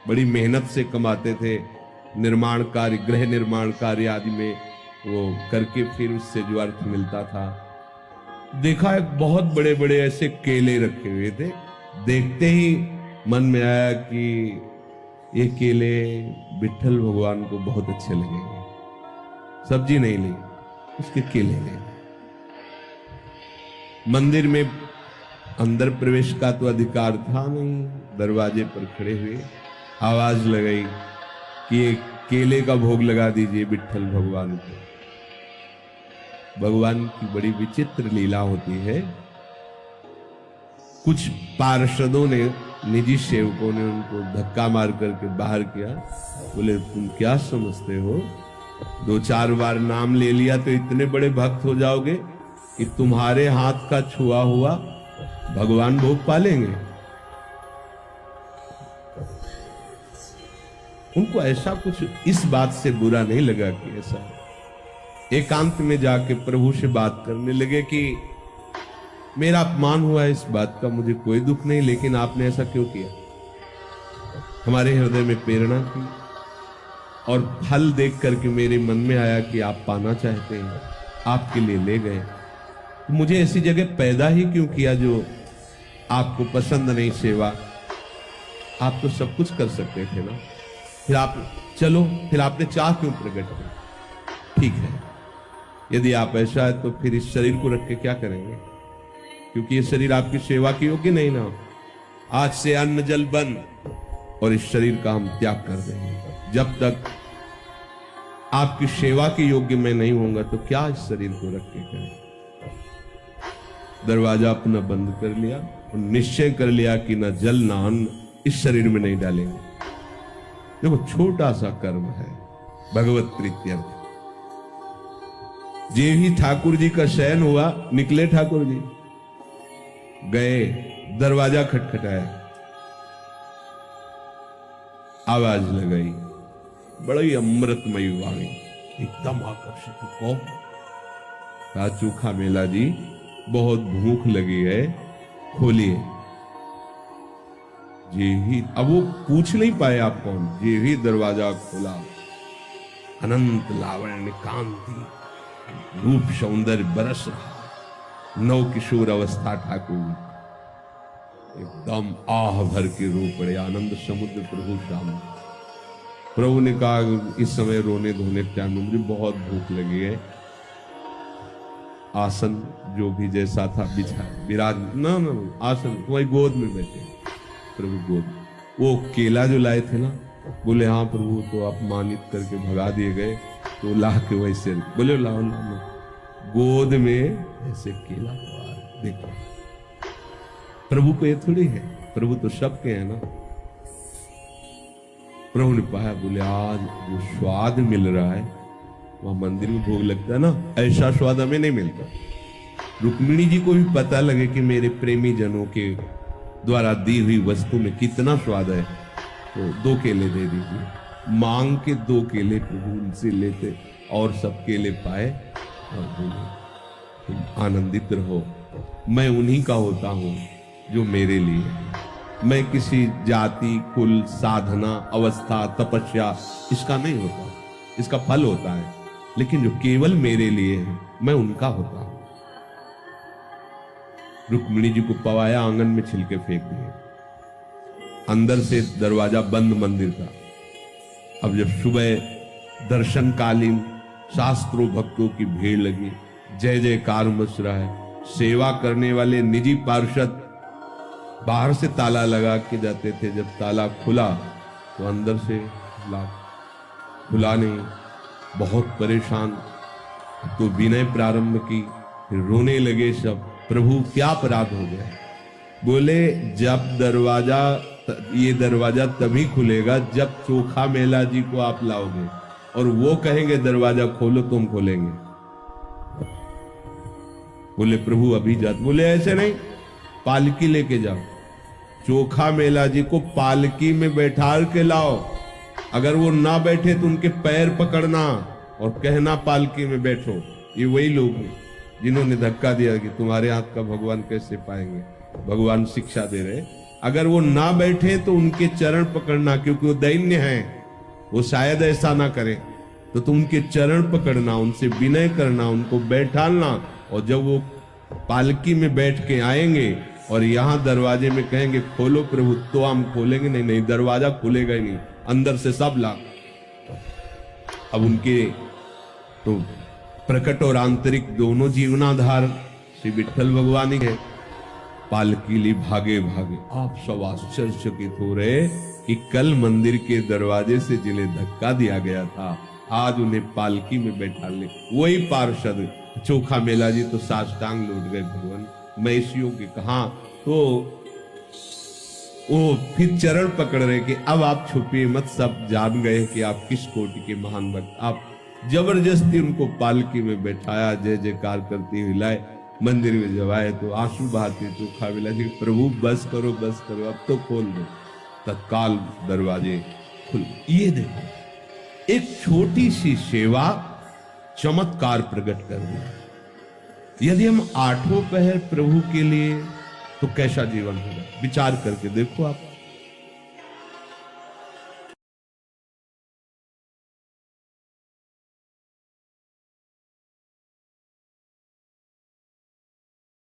बड़ी मेहनत से कमाते थे, निर्माण कार्य, गृह निर्माण कार्य आदि में वो करके फिर उससे जो अर्थ मिलता था। देखा एक बहुत बड़े बड़े ऐसे केले रखे हुए थे, देखते ही मन में आया कि ये केले विट्ठल भगवान को बहुत अच्छे लगेंगे। सब्जी नहीं ली, उसके केले ले। मंदिर में अंदर प्रवेश का तो अधिकार था नहीं, दरवाजे पर खड़े हुए आवाज लगाई कि ये केले का भोग लगा दीजिए विट्ठल भगवान को। भगवान की बड़ी विचित्र लीला होती है। कुछ पार्षदों ने, निजी सेवकों ने उनको धक्का मार करके बाहर किया। बोले तुम क्या समझते हो, 2-4 बार नाम ले लिया तो इतने बड़े भक्त हो जाओगे कि तुम्हारे हाथ का छुआ हुआ भगवान भोग पालेंगे। उनको ऐसा कुछ इस बात से बुरा नहीं लगा कि ऐसा। एकांत में जाके प्रभु से बात करने लगे कि मेरा अपमान हुआ है, इस बात का मुझे कोई दुख नहीं, लेकिन आपने ऐसा क्यों किया। हमारे हृदय में प्रेरणा थी और फल देख करके मेरे मन में आया कि आप पाना चाहते हैं, आपके लिए ले गए। मुझे ऐसी जगह पैदा ही क्यों किया जो आपको पसंद नहीं सेवा। आप तो सब कुछ कर सकते थे ना, फिर आप चलो, फिर आपने चाह क्यों प्रकट की। ठीक है, यदि आप ऐसा है तो फिर इस शरीर को रख के क्या करेंगे, क्योंकि ये शरीर आपकी सेवा के योग्य नहीं ना। आज से अन्न जल बंद और इस शरीर का हम त्याग कर देंगे। जब तक आपकी सेवा के योग्य मैं नहीं होऊंगा तो क्या इस शरीर को रख के करें। दरवाजा अपना बंद कर लिया और निश्चय कर लिया कि न जल न अन्न इस शरीर में नहीं डालेंगे। देखो छोटा सा कर्म है, भगवत प्रीत्यर्थ। जे ही ठाकुर जी का शयन हुआ, निकले ठाकुर जी, गए, दरवाजा खटखटाया, आवाज लगाई, बड़ी अमृतमयी वाणी, एकदम आकर्षित। कौन? कहा चोखा मेला जी, बहुत भूख लगी है, खोलिए। जे ही, अब वो पूछ नहीं पाए आप कौन, जे ही दरवाजा खोला, अनंत लावण्य कांति, रूप सौंदर्य बरस रहा, नव किशोर अवस्था ठाकुर, एकदम आह भर के रो पड़े, आनंद समुद्र प्रभु श्याम। प्रभु ने कहा इस समय रोने धोने टाइम में मुझे बहुत भूख लगी है, आसन जो भी जैसा था बिछा, विराज ना आसन तुम्हारी गोद में बैठे। प्रभु गोद, वो केला जो लाए थे ना, बोले हाँ प्रभु, तो अपमानित करके भगा दिए गए, तो ला के वैसे, बोले लाओ लाओ, गोद में ऐसे केला। देखो प्रभु को ये थोड़ी है, प्रभु तो सबके हैं ना। प्रभु ने पाया, बोले आज जो स्वाद मिल रहा है वह मंदिर में भोग लगता है ना, ऐसा स्वाद हमें नहीं मिलता। रुक्मिणी जी को भी पता लगे कि मेरे प्रेमी जनों के द्वारा दी हुई वस्तु में कितना स्वाद है, तो 2 केले दे दीजिए। मांग के 2 केले प्रभु उनसे लेते और सब केले पाए और बोले तुम आनंदित रहो, मैं उन्हीं का होता हूं जो मेरे लिए है। मैं किसी जाति, कुल, साधना, अवस्था, तपस्या इसका नहीं होता, इसका फल होता है, लेकिन जो केवल मेरे लिए है मैं उनका होता हूं। रुक्मिणी जी को पवाया, आंगन में छिलके फेंक दिए। अंदर से दरवाजा बंद मंदिर का। अब जब सुबह दर्शनकालीन शास्त्रों भक्तों की भीड़ लगी, जय जयकार मच रहा है, सेवा करने वाले निजी पार्षद बाहर से ताला लगा के जाते थे, जब ताला खुला तो अंदर से खुला नहीं, बहुत परेशान, तो विनय प्रारंभ की, फिर रोने लगे सब, प्रभु क्या अपराध हो गया। बोले जब दरवाजा, ये दरवाजा तभी खुलेगा जब चोखा मेला जी को आप लाओगे और वो कहेंगे दरवाजा खोलो, तुम खोलेंगे। बोले प्रभु अभी जात, बोले ऐसे नहीं, पालकी लेके जाओ, चोखा मेला जी को पालकी में बैठा के लाओ, अगर वो ना बैठे तो उनके पैर पकड़ना और कहना पालकी में बैठो। ये वही लोग हैं जिन्होंने धक्का दिया कि तुम्हारे हाथ का भगवान कैसे पाएंगे। भगवान शिक्षा दे रहे, अगर वो ना बैठे तो उनके चरण पकड़ना, क्योंकि वो दैन्य हैं, वो शायद ऐसा ना करें, तो तुम उनके चरण पकड़ना, उनसे विनय करना, उनको बैठालना। और जब वो पालकी में बैठ के आएंगे और यहां दरवाजे में कहेंगे खोलो प्रभु, तो हम खोलेंगे नहीं, नहीं दरवाजा खुलेगा ही नहीं, अंदर से सब ला। अब उनके तो प्रकट और आंतरिक दोनों जीवनाधार श्री विठल भगवान ही है। पालकी ली भागे भागे, आप सब आश्चर्यचकित हो रहे कि कल मंदिर के दरवाजे से जिन्हें धक्का दिया गया था, आज उन्हें पालकी में बैठा ले। वही पार्षद चोखा मेला जी तो साष्टांग लौट गए भगवान, मैसियों के कहा, तो वो फिर चरण पकड़ रहे कि अब आप छुपिए मत, सब जान गए कि आप किस कोटि के महान भक्त। आप जबरदस्ती उनको पालकी में बैठाया, जय जयकार करती हुई लाए। मंदिर में जब आए तो आंसू बहाते चोखा मेला जी, प्रभु बस करो बस करो, अब तो खोल दो। तत्काल दरवाजे खुल। ये देखो एक छोटी सी सेवा चमत्कार प्रकट कर दी। यदि हम आठों पहर प्रभु के लिए, तो कैसा जीवन होगा, विचार करके देखो आप।